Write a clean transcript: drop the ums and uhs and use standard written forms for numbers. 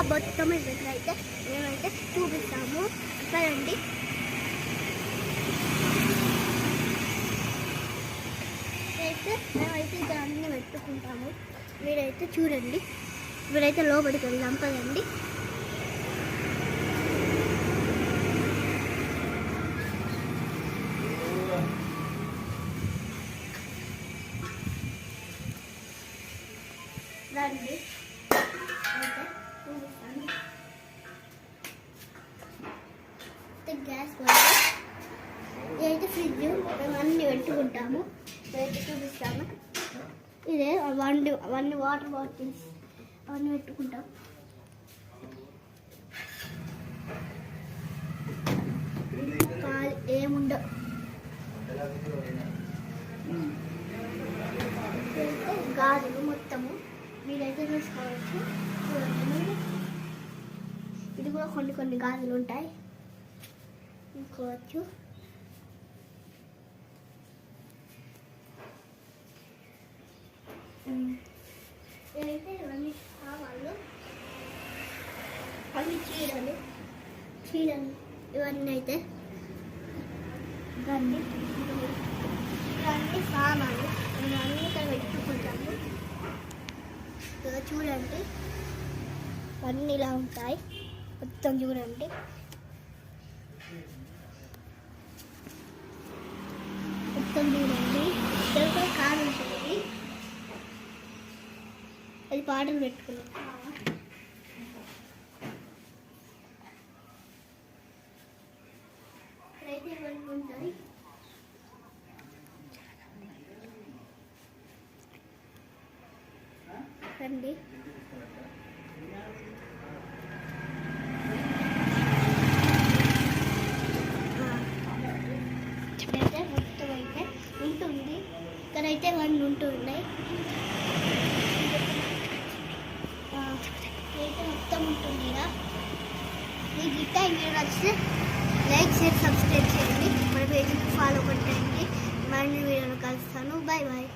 మొత్తం అయితే మేమైతే చూపిస్తాము. పదండి. మేమైతే ఇక్కడ అన్నీ పెట్టుకుంటాము. మీరైతే చూడండి. మీరైతే లోపలికి వెళ్దాం పదండి. రండి. గ్యాస్ ఇదైతే ఫ్రిడ్జ్ మేము అన్నీ పెట్టుకుంటాము. ఇదైతే చూపిస్తాము. ఇదే అవన్నీ వాటర్ బాటిల్స్ అవన్నీ పెట్టుకుంటాం. ఏముండవు. గాజులు మొత్తము మీరైతే చూసుకోవచ్చు. ఇది కూడా కొన్ని గాజులు ఉంటాయి చూసుకోవచ్చు. ఇదైతే ఇవన్నీ సామాన్లు, అవి చీరలు ఇవన్నీ అయితే ఇవన్నీ సామాన్లు ఇవన్నీ ఇక్కడ పెట్టుకుంటాము. చూడండి అన్నీ ఇలా ఉంటాయి మొత్తం. చూడండి మొత్తం చూడండి. ఇక్కడ కారు ఉంటుంది. అది పాటలు పెట్టుకున్నాం. ఇక్కడైతే ఇవన్నీ ఉంటాయి. రండి. ఇక్కడైతే మొత్తం అయితే ఉంటుంది. ఇక్కడైతే ఇవన్నీ ఉంటున్నాయి. ఇక్కడైతే మొత్తం ఉంటుంది. ఈ గిట్ట మీరు నచ్చితే లైక్ షేర్ సబ్స్క్రైబ్ చేయండి. మన పేజ్ని ఫాలో కొట్టండి. మరిన్ని వీడియోలు కలుస్తాను. Bye bye.